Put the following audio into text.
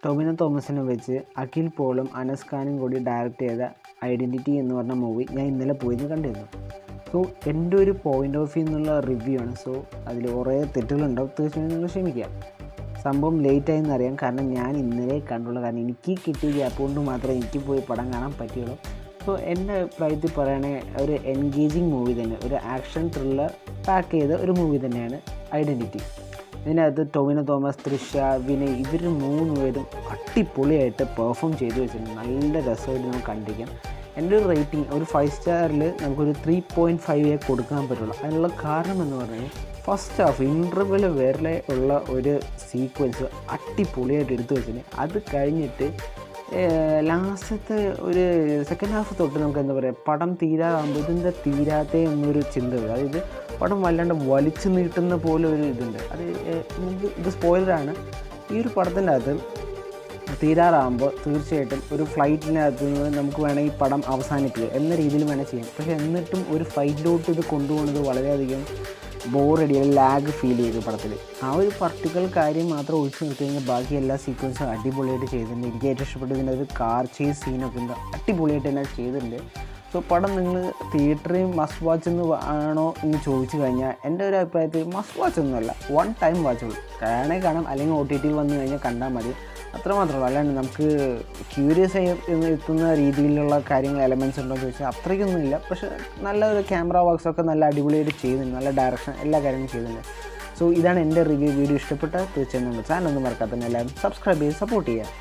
ടൊവിനോ തോമസിനെ വെച്ച് അഖിൽ പോളും അനസ് ഖാനും കൂടി ഡയറക്റ്റ് ചെയ്ത ഐഡൻറ്റിറ്റി എന്ന് പറഞ്ഞ മൂവി ഞാൻ ഇന്നലെ പോയിരുന്നു കണ്ടിരുന്നു. സോ എൻ്റെ ഒരു പോയിൻ്റ് ഓഫ് വ്യൂ എന്നുള്ള റിവ്യൂ ആണ്. സോ അതിൽ കുറേ തെറ്റുകളുണ്ടാവും, തീർച്ചയായും നിങ്ങൾ ക്ഷമിക്കുക. സംഭവം ലേറ്റായി എന്നറിയാം, കാരണം ഞാൻ ഇന്നലെ കണ്ടുള്ളൂ. കാരണം എനിക്ക് കിട്ടിയ ഗ്യാപ്പ് കൊണ്ട് മാത്രമേ എനിക്ക് പോയി പടം കാണാൻ പറ്റുള്ളൂ. സോ എൻ്റെ അഭിപ്രായത്തിൽ പറയുകയാണെങ്കിൽ ഒരു എൻഗേജിങ് മൂവി തന്നെ, ഒരു ആക്ഷൻ ത്രില്ലർ പാക്ക് ചെയ്ത ഒരു മൂവി തന്നെയാണ് ഐഡൻറ്റിറ്റി. ഇതിനകത്ത് ടൊവിനോ തോമസ്, തൃഷ, വിനയ് ഇവർ 3 പേരും അടിപൊളിയായിട്ട് പെർഫോം ചെയ്ത് വെച്ചിട്ടുണ്ട്. നല്ല രസമായിട്ട് നമുക്ക് കണ്ടിരിക്കാം. എൻ്റെ ഒരു റേറ്റിംഗ് ഒരു 5 സ്റ്റാറിൽ നമുക്കൊരു 3.5 കൊടുക്കാൻ പറ്റുള്ളൂ. അതിനുള്ള കാരണം എന്ന് പറഞ്ഞാൽ ഫസ്റ്റ് ഹാഫ് ഇൻ്റർവെൽ വരെ ഉള്ള ഒരു സീക്വൻസ് അടിപൊളിയായിട്ട് എടുത്തു വെച്ചിട്ടുണ്ട്. അത് കഴിഞ്ഞിട്ട് ലാസ്റ്റത്തെ ഒരു സെക്കൻഡ് ഹാഫ് തൊട്ട് നമുക്ക് എന്താ പറയുക, പടം തീരാറാകുമ്പോൾ ഇതിൻ്റെ തീരാത്തേ എന്നൊരു ചിന്ത വരും. അതായത് പടം വല്ലാണ്ട് വലിച്ചു നീട്ടുന്ന പോലെ ഒരു ഇതുണ്ട്. അത് ഇത് സ്പോയിലറാണ്. ഈ ഒരു പടത്തിൻ്റെ അകത്ത് തീരാറാകുമ്പോൾ തീർച്ചയായിട്ടും ഒരു ഫ്ലൈറ്റിനകത്ത് നിന്ന് നമുക്ക് വേണമെങ്കിൽ പടം അവസാനിപ്പിക്കുക എന്ന രീതിയിൽ വേണേൽ ചെയ്യാം. പക്ഷേ എന്നിട്ടും ഒരു ഫൈറ്റിലോട്ട് ഇത് കൊണ്ടുപോകുന്നത് വളരെയധികം ബോറടി, ലാഗ് ഫീൽ ചെയ്തു പടത്തിൽ. ആ ഒരു പർട്ടിക്കുലർ കാര്യം മാത്രം ഒഴിച്ചു നിർത്തി കഴിഞ്ഞാൽ ബാക്കി എല്ലാ സീക്വൻസും അടിപൊളിയായിട്ട് ചെയ്തിട്ടുണ്ട്. എനിക്ക് ഏറ്റവും ഇഷ്ടപ്പെട്ടതിൻ്റെ ഒരു കാർ ചേസ് സീനൊക്കെ ഉണ്ട്, അടിപൊളിയായിട്ട് തന്നെ ചെയ്തിട്ടുണ്ട്. സോ പടം നിങ്ങൾ തിയേറ്ററിൽ മസ്റ്റ് വാച്ച് എന്ന് ആണോ എന്ന് ചോദിച്ചു കഴിഞ്ഞാൽ എൻ്റെ ഒരു അഭിപ്രായത്തിൽ മസ്റ്റ് വാച്ച് ഒന്നുമല്ല, 1 ടൈം വാച്ചുള്ളൂ. കാണാൻ കാണാം, അല്ലെങ്കിൽ OTT വന്നു കഴിഞ്ഞാൽ കണ്ടാൽ മതി, അത്രമാത്രമല്ല. അല്ലാണ്ട് നമുക്ക് ക്യൂരിയസ് ആയി എത്തുന്ന രീതിയിലുള്ള കാര്യങ്ങൾ എലമെൻറ്റ്സ് ഉണ്ടോ എന്ന് ചോദിച്ചാൽ അത്രയ്ക്കൊന്നുമില്ല. പക്ഷേ നല്ലൊരു ക്യാമറ വർക്ക്സൊക്കെ നല്ല അടിപൊളിയായിട്ട് ചെയ്യുന്നുണ്ട്, നല്ല ഡയറക്ഷൻ, എല്ലാ കാര്യങ്ങളും ചെയ്യുന്നുണ്ട്. സോ ഇതാണ് എൻ്റെ റിവ്യൂ. വീഡിയോ ഇഷ്ടപ്പെട്ടാൽ തീർച്ചയായും നമ്മൾ ചാനൽ ഒന്നും മറക്കാത്ത എല്ലാവരും സബ്സ്ക്രൈബ് ചെയ്ത് സപ്പോർട്ട് ചെയ്യുക.